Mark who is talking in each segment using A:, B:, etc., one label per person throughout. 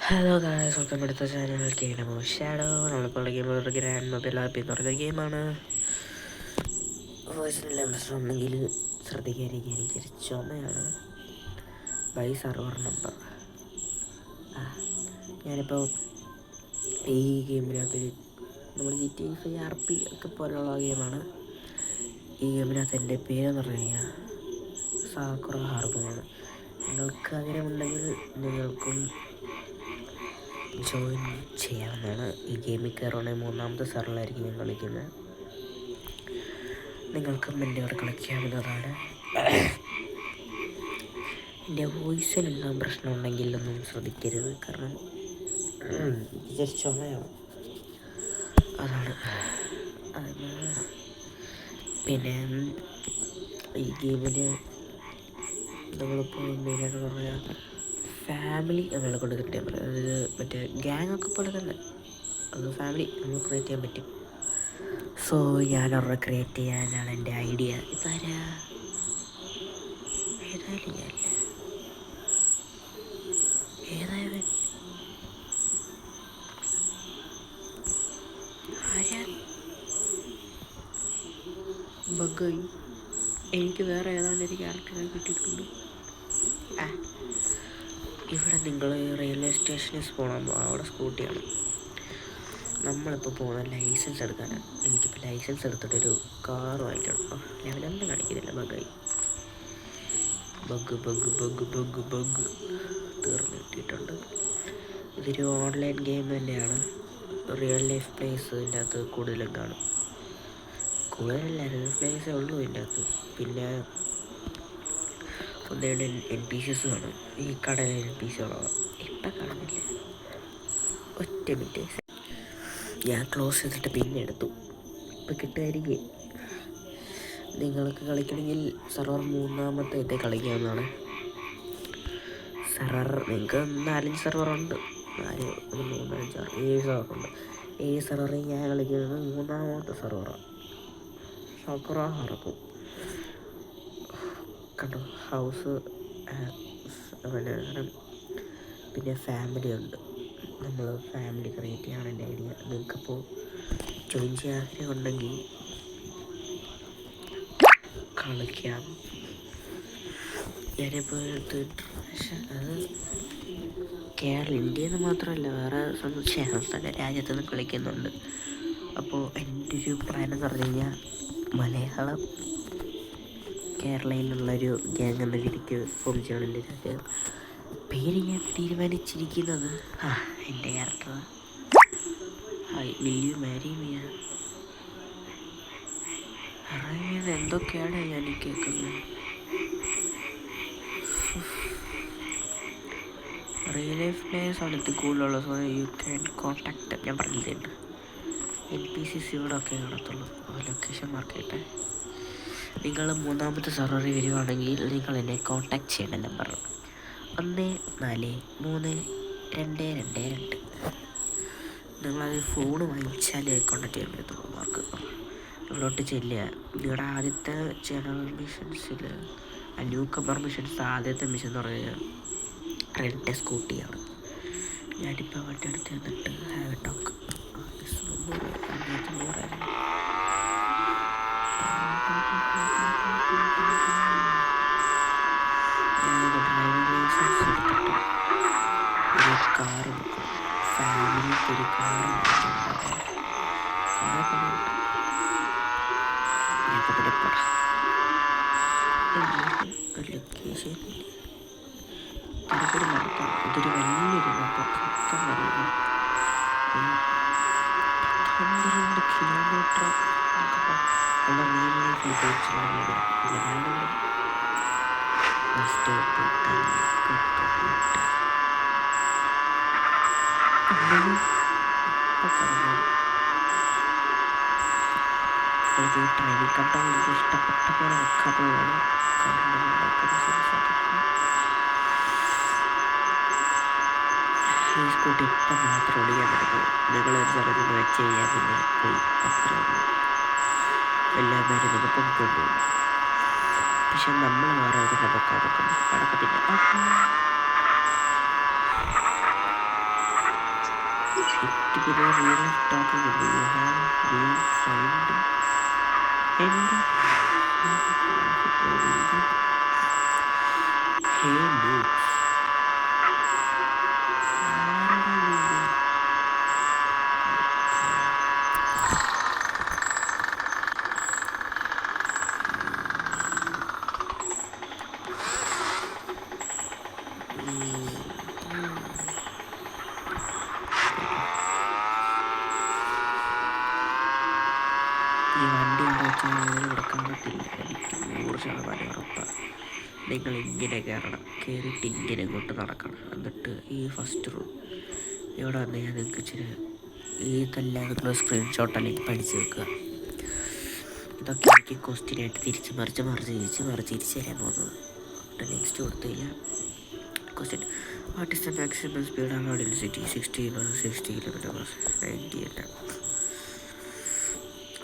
A: Hello guys, welcome അടുത്ത channel game shadow. നമ്മളിപ്പോൾ game ഒരു ഗ്രാൻഡ് മൊബൈൽ ആപ്പ് എന്ന് പറയുന്ന ഗെയിമാണ്. വോയിസിനെല്ലാം പ്രശ്നം ഉണ്ടെങ്കിൽ ശ്രദ്ധിക്കാതിരിക്കുക, എനിക്കൊരു ചുമയാണ്. By server number. ഞാനിപ്പോൾ ഈ ഗെയിമിനകത്ത് നമ്മൾ GTA 5 RP ഒക്കെ പോലെയുള്ള ഗെയിമാണ്. ഈ ഗെയിമിനകത്ത് എൻ്റെ പേരെന്ന് പറഞ്ഞു കഴിഞ്ഞാൽ സാക്കുറ ഹാർബറാണ്. നിങ്ങൾക്ക് ആഗ്രഹമുണ്ടെങ്കിൽ നിങ്ങൾക്കും ജോയിൻ ചെയ്യാവുന്നതാണ്. ഈ ഗെയിമിൽ കയറുകയാണെങ്കിൽ 3ാമത്തെ സെർവറിലായിരിക്കും ഞാൻ കളിക്കുന്നത്. നിങ്ങൾക്കും എൻ്റെ അവിടെ കളിക്കാവുന്നതാണ്. എൻ്റെ വോയിസിനെല്ലാം പ്രശ്നമുണ്ടെങ്കിൽ ഒന്നും ശ്രദ്ധിക്കരുത്, കാരണം ജസ്റ്റ് ചുമയാണ്, അതാണ്. പിന്നെ ഈ ഗെയിമിൽ നമ്മളിപ്പോൾ മെയിനായിട്ട് പറയാം, ഫാമിലി നമ്മളെ കൊണ്ട് കിട്ടിയാൽ പറ്റും. അതായത് മറ്റേ ഗ്യാങ്ങൊക്കെ പോലെ തന്നെ അത് ഫാമിലി നമ്മൾ ക്രിയേറ്റ് ചെയ്യാൻ പറ്റും. സോ ഞാനവരുടെ ക്രിയേറ്റ് ചെയ്യാനാണ് എൻ്റെ ഐഡിയ. ഇതാരാ? ഏതായാലും ഞാനല്ല, ഏതായാലും ആരാ? ബഗ്ഗായി. എനിക്ക് വേറെ ഏതാണ്ട് ഒരു ക്യാരക്ടറെ കിട്ടിയിട്ടുണ്ട്. ഇവിടെ നിങ്ങൾ റെയിൽവേ സ്റ്റേഷനിൽ പോകണം, അവിടെ സ്കൂട്ടിയാണ്. നമ്മളിപ്പോൾ പോകുന്ന ലൈസൻസ് എടുക്കാനാണ്. എനിക്കിപ്പോൾ ലൈസൻസ് എടുത്തിട്ടൊരു കാർ വാങ്ങിക്കണം. ലെവലൊന്നും കാണിക്കുന്നില്ല, ബഗ്ഗായി. ബഗ് തീർന്നു കിട്ടിയിട്ടുണ്ട്. ഇതൊരു ഓൺലൈൻ ഗെയിം തന്നെയാണ്. റിയൽ ലൈഫ് പ്ലേസ് ഇതിൻ്റെ അകത്ത് കൂടുതലും കാണും. കൂടുതലല്ല, റിയൽ പ്ലേസേ ഉള്ളൂ ഇതിൻ്റെ അകത്ത്. പിന്നെ ഒന്നേടെ NPCs കാണും. ഈ കടയിലെ NPCകളാണ് ഇപ്പം കാണുന്നില്ല. ഒറ്റ മിനിറ്റ്, ഞാൻ ക്ലോസ് ചെയ്തിട്ട് പിന്നെ എടുത്തു. ഇപ്പം കിട്ടുമായിരിക്കും. നിങ്ങൾക്ക് കളിക്കണമെങ്കിൽ സർവർ 3ാമത്തെ കളിക്കാവുന്നതാണ്. സർവർ നിങ്ങൾക്ക് 4-5 സെർവറുണ്ട്. 4, 3, 5, 6, 7 സെർവറുണ്ട്. 7 സെർവറിൽ ഞാൻ കളിക്കുന്നത് 3ാമത്തെ സെർവറാണ്. സാക്കുറ ഹാർബർ കണ്ടോ, ഹൗസ് പിന്നെ ഫാമിലി ഉണ്ട്. നമ്മൾ ഫാമിലി ക്രിയേറ്റ് ചെയ്യാണ് എൻ്റെ ഐഡിയ. നിങ്ങൾക്കപ്പോൾ ജോയിൻ ചെയ്യാൻ ആഗ്രഹം ഉണ്ടെങ്കിൽ കളിക്കാം. ഞാനിപ്പോൾ അത് ഇന്ത്യയിൽ നിന്ന് മാത്രമല്ല, വേറെ സംസ്ഥാന രാജ്യത്തു നിന്ന് കളിക്കുന്നുണ്ട്. അപ്പോൾ എൻ്റെ ഒരു പ്ലാൻ എന്ന് പറഞ്ഞു കഴിഞ്ഞാൽ മലയാളം കേരളയിലുള്ളൊരു ഗ്യാങ് എന്ന രീതിക്ക് ഫോം ചെയ്യണം. എൻ്റെ പേര് ഞാൻ തീരുമാനിച്ചിരിക്കുന്നത് എൻ്റെ character will you marry me അറിയുന്നത് എന്തൊക്കെയാണ് ഞാൻ കേൾക്കുന്നത്. റിയൽ ലൈഫ് പ്ലേയേഴ്സ് ആണ് ഇത് കൂടുതലുള്ള. So you can contact. ഞാൻ പറഞ്ഞിട്ടുണ്ട് NPCs ഇവിടെ ഒക്കെ കാണത്തുള്ളൂ. ലൊക്കേഷൻ മാർക്ക് ചെയ്യട്ടെ. നിങ്ങൾ 3ാമത്തെ സെർവറിൽ വരികയാണെങ്കിൽ നിങ്ങൾ എന്നെ കോൺടാക്ട് ചെയ്യേണ്ട നമ്പർ 143222. നിങ്ങളത് ഫോൺ വാങ്ങിച്ചാൽ കോൺടാക്ട് ചെയ്യാൻ പറ്റത്തുള്ളൂ. മാർക്ക് ഇവിടോട്ട് ചെല്ലുക. നിങ്ങളുടെ ആദ്യത്തെ ജനറൽ മിഷൻസിൽ ന്യൂ കമ്പർ മിഷൻസ് ആദ്യത്തെ മിഷൻ എന്ന് പറയുന്നത് റെൻറ്റ് സ്കൂട്ടിയാണ്. ഞാനിപ്പോൾ അവൻ്റെ അടുത്ത് നിന്നിട്ട് ഹാവ് ടോക്ക് ഡ്രൈവിംഗ് ലൈസൻസ് എടുത്തിട്ട് ഒരു കാർ എടുക്കും. ഫാമിലിക്ക് ഒരു കാർ ലൊക്കേഷൻ തിരക്കൊരു മടുപ്പാണ്. ഇതൊരു വലിയൊരു മപ്പം സത്യം പറയുന്നത്. 12 കിലോമീറ്റർ ഉള്ള റിയൽ ലൈഫിൽ ഉപയോഗിച്ചുള്ള ഇതിനാണെങ്കിൽ സ്റ്റോപ്പ് ട്രെയിനിൽ കണ്ടാൽ എനിക്ക് ഇഷ്ടപ്പെട്ട പോലെ വെക്കാവുന്നതാണ്. കാരണം ഈ സ്കൂട്ടി ഇപ്പം മാത്രം ഓടിക്കാൻ പറ്റുന്നത്. നിങ്ങളൊരു സ്ഥലത്ത് നിന്ന് വെച്ച് കഴിഞ്ഞാൽ പിന്നെ പോയി അത്രയും എല്ലാ മരുന്നൊക്കെ പൊങ്ങിക്കൊണ്ടുപോകും. പക്ഷെ നമ്മൾ വേറെ ഇതിൻ്റെ പൊക്കാൻ നോക്കുന്നു, നടക്കത്തില്ല. it will be real talking with you have we find any hey boots ഈ വണ്ടി എന്താ വെച്ചാൽ അങ്ങനെ കൊടുക്കാൻ പറ്റില്ല. എനിക്ക് 100% ഉറപ്പാണ്. നിങ്ങളിങ്ങനെ കയറണം, കയറിയിട്ട് ഇങ്ങനെ ഇങ്ങോട്ട് നടക്കണം. എന്നിട്ട് ഈ ഫസ്റ്റ് റൂം ഇവിടെ വന്ന് ഞാൻ നിങ്ങൾക്ക് ഇച്ചിരി ഇതെല്ലാം നിങ്ങൾ സ്ക്രീൻഷോട്ട് അല്ലെങ്കിൽ പഠിച്ച് വെക്കുക. ഇതൊക്കെ എനിക്ക് ക്വസ്റ്റ്യനായിട്ട് തിരിച്ച് മറിച്ച് തരാൻ പോകുന്നത്. നെക്സ്റ്റ് കൊടുത്തു കഴിഞ്ഞാൽ question what is the maximum speed allowed in city 60 km/h 90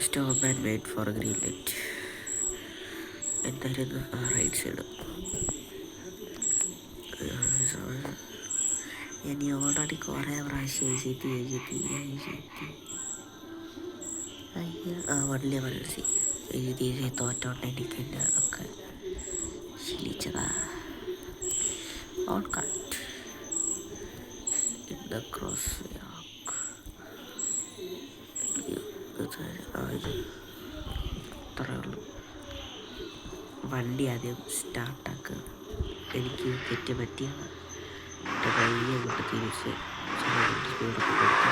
A: stop and wait for green light. എന്തായിരുന്നു റൈറ്റ് സൈഡ്. ഞാൻ ഓൾറെഡി കുറേ പ്രാവശ്യം എഴുതി വള്ളിയ മനസ്സി എഴുതി തോറ്റോണ്ട് എനിക്ക് തന്നെ അതൊക്കെ ശീലിച്ചതാ. On cut in the cross അത്രേ ഉള്ളൂ. വണ്ടി ആദ്യം സ്റ്റാർട്ടാക്കുക. എനിക്ക് തെറ്റ് പറ്റിയാണ്. എൻ്റെ വഴി അങ്ങോട്ട് തിരിച്ച് സ്പീഡൊക്കെ കൊടുത്ത്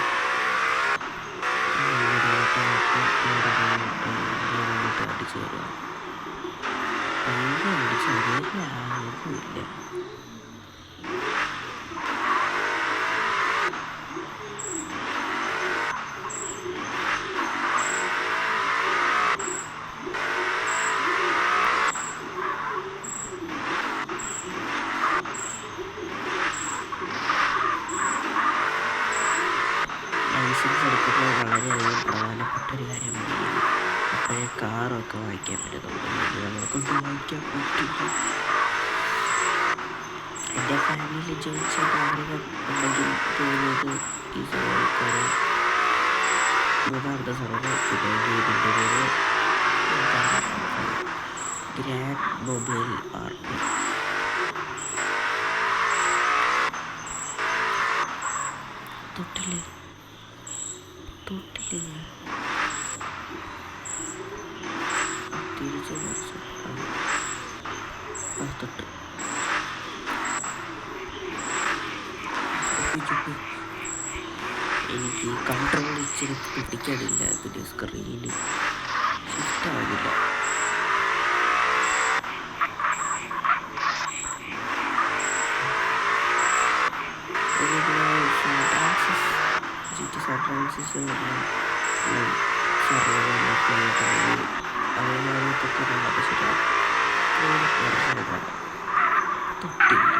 A: അടിച്ചു തരുക. പൈസ അടിച്ച് അതില്ല ആകുമില്ല. ലൈസൻസ് എടുക്കുന്നത് വളരെയധികം പ്രധാനപ്പെട്ടൊരു കാര്യമാണ്. അപ്പോഴേ കാറൊക്കെ വാങ്ങിക്കാൻ പറ്റുന്നുണ്ട്. നമ്മൾക്കൊന്നും വാങ്ങിക്കാൻ പറ്റില്ല. എൻ്റെ ഫാമിലി ചോദിച്ച ആഗ്രഹം ഉണ്ടെങ്കിൽ തോന്നുന്നത് ഈ സമയത്തൊരു മൂന്നാമത്തെ സർവ്വ പിന്നെ ഇതിൻ്റെ പേര് ഗ്രാൻഡ് മൊബൈൽ ആർട്ട്. തൊട്ടില്ലേ തിരിച്ച് തൊട്ട് എനിക്ക് കൺട്രോൾ ഇച്ചിരി പിടിക്കാനില്ല. പിന്നെ സ്ക്രീന് ഷിഫ്റ്റ് ആവില്ല. സൺറൈസസ് തൊട്ടില്ല.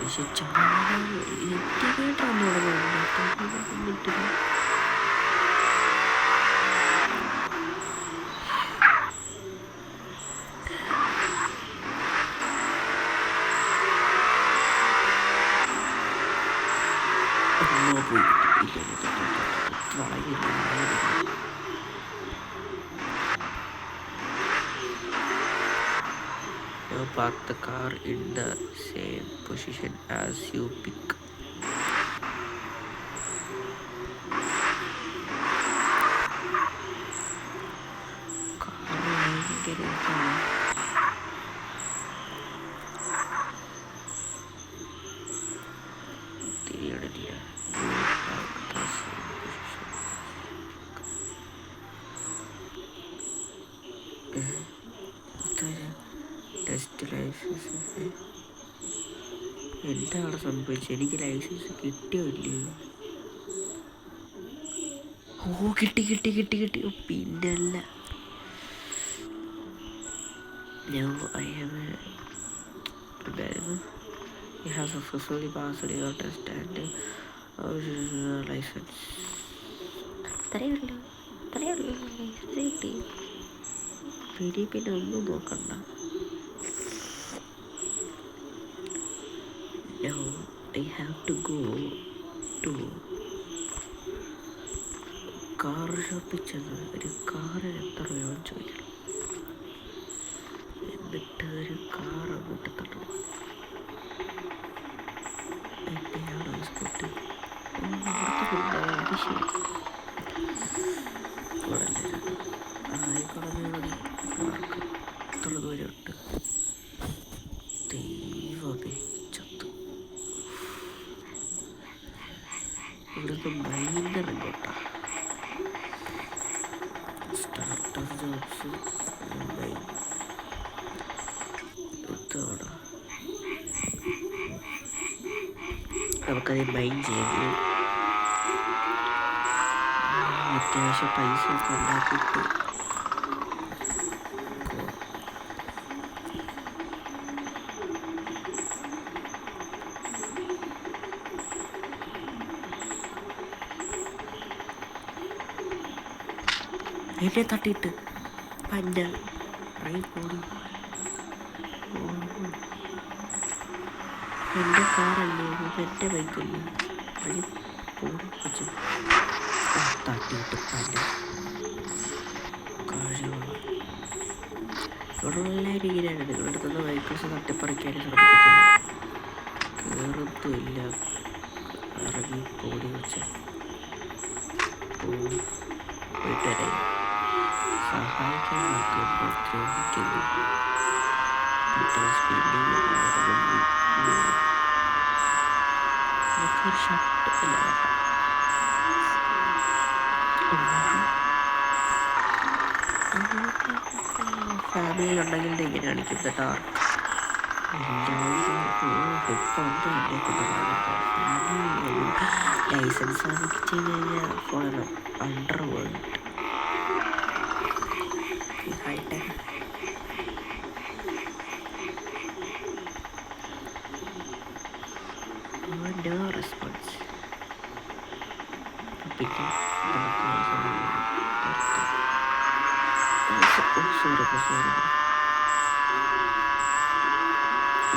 A: പക്ഷെ എത്തിക്കേട്ടാണ് വന്നിട്ട് പോയി park the car in the same position as you pick. Test licence എന്താ അവിടെ സംഭവിച്ചത്? എനിക്ക് ലൈസൻസ് കിട്ടിയോ ഇല്ലയോ? ഓ കിട്ടി. പിന്നല്ല You have successfully passed your test and license. അത്രയേ ഉള്ളൂ ലൈസൻസ് കിട്ടി. പിന്നെ ഒന്നും നോക്കണ്ട. Now I have to go to car ഷോപ്പിൽ ചെന്ന് ഒരു കാറിന് എത്ര രൂപ ചോദിക്കണം. എന്നിട്ട് ഒരു കാർ അങ്ങോട്ട് തട്ടണം. എൻ്റെയാണോ സ്കൂട്ടി? അത് ശരി ആയിക്കോളെ മതി. കാർക്ക് എത്ര ദൂരമുണ്ട്? ദൈവമേ ചത്തു. ഇവിടുന്ന് ഭയങ്കര ഇങ്ങോട്ടാ. സ്റ്റാർട്ടർ ജോബ്സ് ഇതോടെ നമുക്കത് മൈൻ ചെയ്യാം. അത്യാവശ്യം പൈസ ഒക്കെ ഉണ്ടാക്കിയിട്ട് എന്നെ തട്ടിയിട്ട് പഞ്ഞ പോടി. എൻ്റെ കാറല്ലേ, എൻ്റെ ബൈക്കല്ലേ, അതിന് പോടി വെച്ചു തട്ടിയിട്ട് പഞ്ഞ കഴിവുള്ള. ഇവിടെ എല്ലാവരും ഇങ്ങനെയാണ്. നിങ്ങളുടെ അടുത്തുനിന്ന് വെഹിക്കിൾസ് തട്ടിപ്പറിക്കാൻ ശ്രമിക്കത്തില്ല, കയറത്തുമില്ല, ഇറങ്ങി പോടി വെച്ച് വീട്ടുകാരെ സഹായിക്കാൻ നോക്കുമ്പോൾ ദ്രോഹിക്കുന്നു. ഫാമിലി ഉണ്ടെങ്കിൽ ഇങ്ങനെ കാണിക്കും കേട്ടോ. ലൈസൻസ് വാങ്ങിച്ച് കഴിഞ്ഞാൽ phone under world hitech. No response. പിന്നെ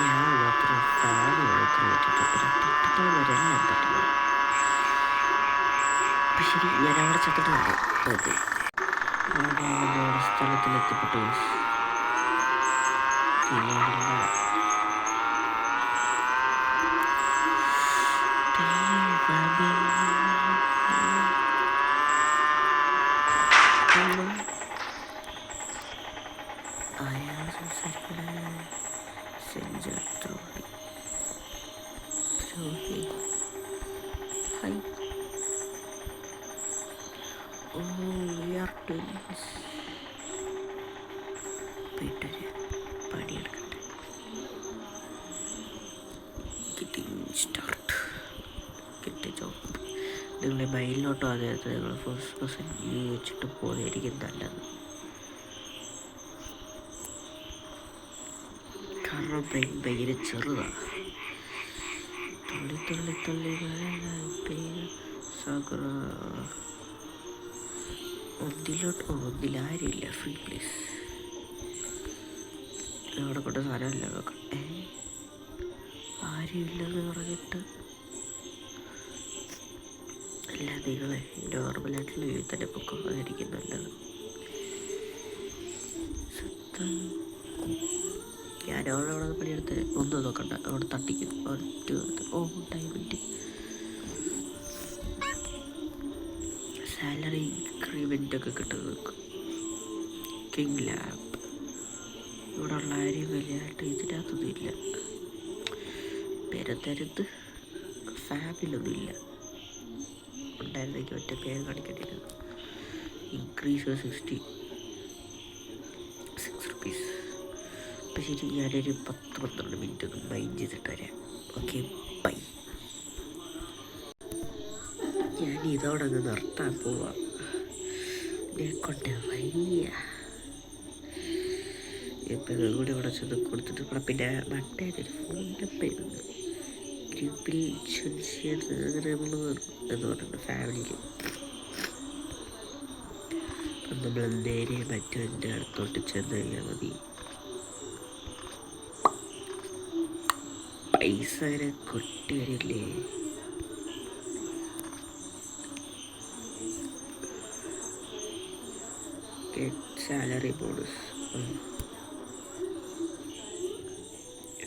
A: ഞാൻ മാത്രം ഫാൻ വരെല്ലാം പറ്റുന്നു. അപ്പം ശരി, ഞാൻ അവിടെ ചെത്തിട്ടുണ്ട്. അതെ, നമ്മുടെ സ്ഥലത്തിലെത്തിപ്പെട്ടു. അയാൾ സംസാരിക്കണ സെഞ്ചർ ദ്രോഹി. Hi, oh we are twins. പോയിട്ട് പണിയെടുക്കട്ടെ. Getting start. Get job. നിങ്ങളുടെ മൈലിലോട്ടോ അതായത് നിങ്ങൾ ഫസ്റ്റ് പേഴ്സൺ വെച്ചിട്ട് പോകുന്നതായിരിക്കും നല്ലത്. കാരണം ബ്രെയിൻ ഭയങ്കര ചെറുതാണ്. തുള്ളി തുള്ളി തുള്ളി ഒന്നിലാരുമില്ല. ഫ്രീ പ്ലേസ് അവിടെ കൊണ്ട് സാധനമല്ല നോക്കട്ടെ. ആരുമില്ലെന്ന് പറഞ്ഞിട്ട് അല്ല, നിങ്ങളെ നോർമലായിട്ടുള്ള വീട്ടിൽ തന്നെ പൊക്കം അതായിരിക്കും നല്ലത്. ഞാൻ അവിടെ പണിയെടുത്ത് ഒന്നും നോക്കണ്ട, അവിടെ തട്ടിക്കും. ഓ ടൈമിൻ്റെ സാലറി ഇൻക്രിമെൻ്റൊക്കെ കിട്ടുന്നത് നോക്കും. കിങ് ലാബ് ഇവിടെ ഉള്ള ആരും വലിയതായിട്ട് ഇതിനകത്തൊന്നും ഇല്ല. പേരത്തരുത്ത് ഫാമിലൊന്നുമില്ല. ഉണ്ടായിരുന്നെങ്കിൽ ഒറ്റ പേര് കാണിക്കേണ്ടിയിരുന്നു. Increase 66 rupees. അപ്പം ശരി, ഞാനൊരു 10-12 മിനിറ്റ് ഒന്ന് മൈൻഡ് ചെയ്തിട്ട് വരാം. Okay, bye. ഞാൻ ഇതോടെ അങ്ങ് നിർത്താൻ പോവാം. കൊണ്ട് വയ്യ. ഇപ്പം കൂടെ ഇവിടെ ചെന്ന് കൊടുത്തിട്ട് പിന്നെ മറ്റേതൊരു ഫോൺ നമ്പറായിരുന്നു ഗ്രൂപ്പിൽ എന്ന് പറയുന്നത് ഫാമിലിയിൽ. അപ്പം നമ്മൾ നേരെ മറ്റവൻ്റെ അടുത്തോട്ട് ചെന്ന് കഴിഞ്ഞാൽ മതി. പൈസ അങ്ങനെ കൊട്ടി വരില്ലേ. Get salary bonus.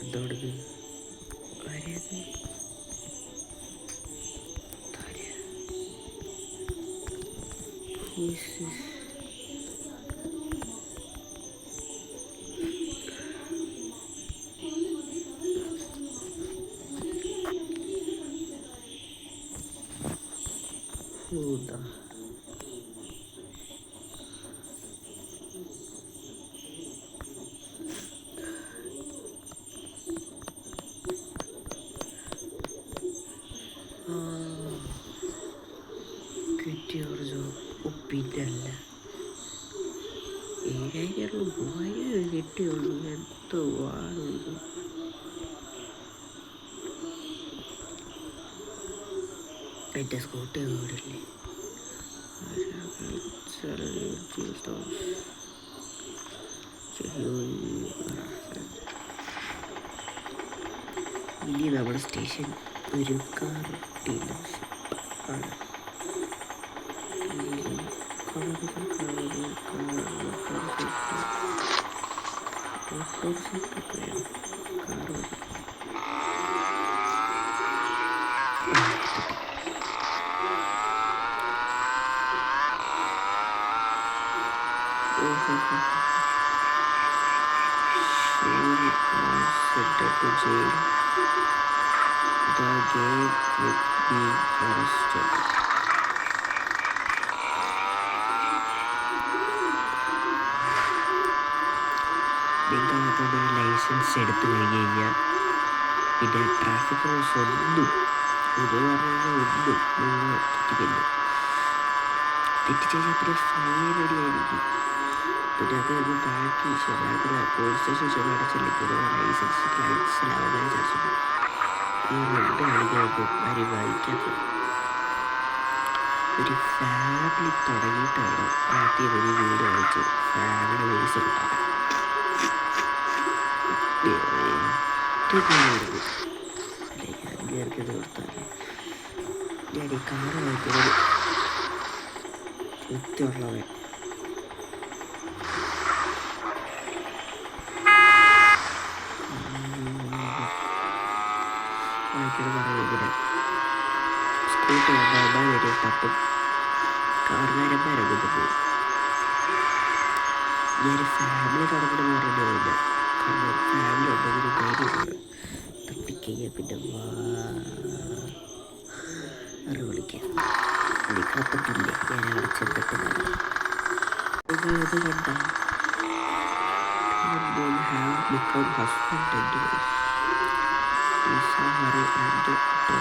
A: എന്തോടത് ആരേത്? പിന്നല്ല 7,000 3,000 കിട്ടിയുള്ളൂ. എന്തോ ആണ് ഇത്? എൻ്റെ സ്കൂട്ടി ഓടില്ലേ? ഇനി നമ്മുടെ സ്റ്റേഷൻ ഒരു കാർ ഡീലർഷിപ്പ് ആണ്. Sent to jail. The game would be arrested. നിങ്ങൾ അതൊരു ലൈസൻസ് എടുത്തു കഴിഞ്ഞ് കഴിഞ്ഞാൽ പിന്നെ ട്രാഫിക് റൂൾസ് ഒന്നും നിങ്ങൾ തെറ്റിക്കില്ല. തെറ്റിച്ച് കഴിഞ്ഞാൽ പിന്നെ ഫൈൻ അടിയായിരിക്കും. പിന്നെ അത് ബാക്കി ശരിയാക്കില്ല. പോലീസ് സ്റ്റേഷൻ ചെന്ന് അടച്ചില്ലെങ്കിൽ ലൈസൻസ് ക്യാൻസലാവാൻ ചാൻസുണ്ട്. ഈ റെഡ് കാണിക്കുന്നത് ആരും വായിക്കാത്തത്. ഒരു ഫാമിലി തുടങ്ങിയിട്ടാണ് ആദ്യം ഒരു വീട് വാങ്ങിച്ച് ഫാമിലി പൈസ കിട്ടാൻ. അങ്ങേർക്കത് കൊടുത്താൽ ഞാൻ ഈ കാറ് വാങ്ങിക്കുന്നത് വൃത്തിയുള്ളവൻ. പറയുന്നത് സ്കൂട്ടി വരെ തട്ടും കാറുകാരന്മാരങ്ങോട്ട് പോകും. ഞാൻ ഫാമിലി തുടങ്ങണമെന്ന് പറഞ്ഞില്ല. കാരണം ഫാമിലി ഉണ്ടെങ്കിലും ധൈര്യമാണ്. തട്ടിക്കഴിഞ്ഞാൽ പിന്നെ വാറ് വിളിക്കാം. വിളിക്കാത്തതില്ലേ ഞാൻ അവിടെ ചെന്നിട്ട് കാണാം. ഇത് കണ്ട have become husband and wife. Lisa, Harry and Dr.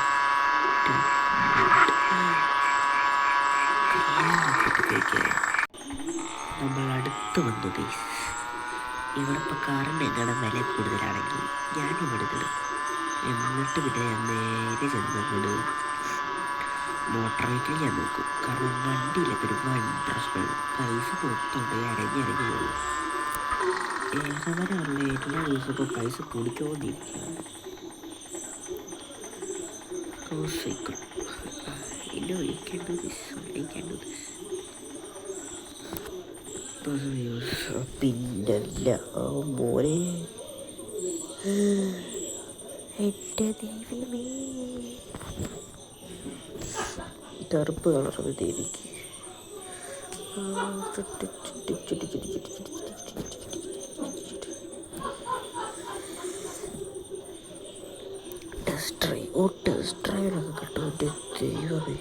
A: നമ്മൾ അടുത്ത് വന്നു ഗൈസ്. ഇവിടെപ്പോൾ കാറിൻ്റെ എങ്ങനെ വില കൂടുതലാണെങ്കിൽ ഞാനിവിടെ ഇടും. എന്നിട്ട് പിന്നെ ഞാൻ നേരെ ചെന്നങ്ങോട്ട് മോട്ടർ വെഹിക്കിൾ ഞാൻ നോക്കും. കാരണം വണ്ടിയിലൊക്കെ ഒരു വൻ പ്രശ്നമാണ്. പൈസ മൊത്തമുണ്ട് ഇറങ്ങി പോകും. ഏകവരമുള്ള എല്ലാ ദിവസവും ഇപ്പോൾ പൈസ കൂടിക്കൊണ്ടിരിക്കുകയാണ്. സൈക്കിൾ പിന്നല്ല മോനെ എൻ്റെ ദൈവമേ കറുപ്പ് കളർ മതി എനിക്ക്. ടെസ്റ്റ് ഡ്രൈവിനൊക്കെ കിട്ടും. എൻ്റെ ദൈവമേ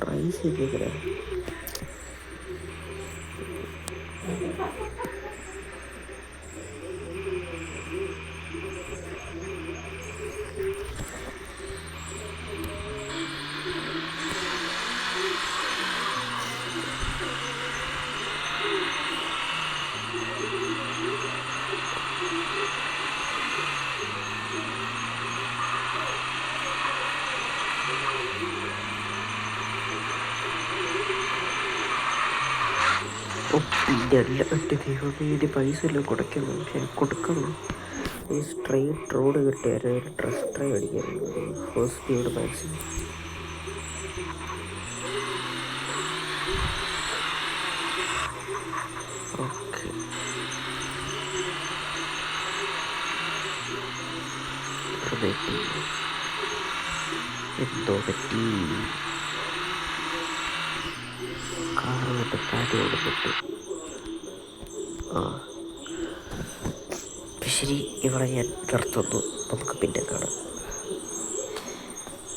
A: റൈസ് ചെയ്തേക്കണേ. പിന്നെ അല്ല എൻ്റെ ദൈവമേ, എൻ്റെ പൈസ എല്ലാം കൊടുക്കണം. കൊടുക്കണം. ഈ സ്ട്രെയിറ്റ് റോഡ് കിട്ടിയാൽ ഒരു ട്രസ്റ്റ് ഡ്രൈവ് അടിക്കായിരുന്നു ഫുൾ സ്പീഡ് മാക്സിമം. ഓക്കെ, എന്തോ പറ്റി, കാറ് കൊണ്ട് കാറ്റ് കൊടുത്തിട്ട്. ശരി, ഇവിടെ ഞാൻ നിർത്തുന്നു, നമുക്ക് പിന്നെ കാണാം.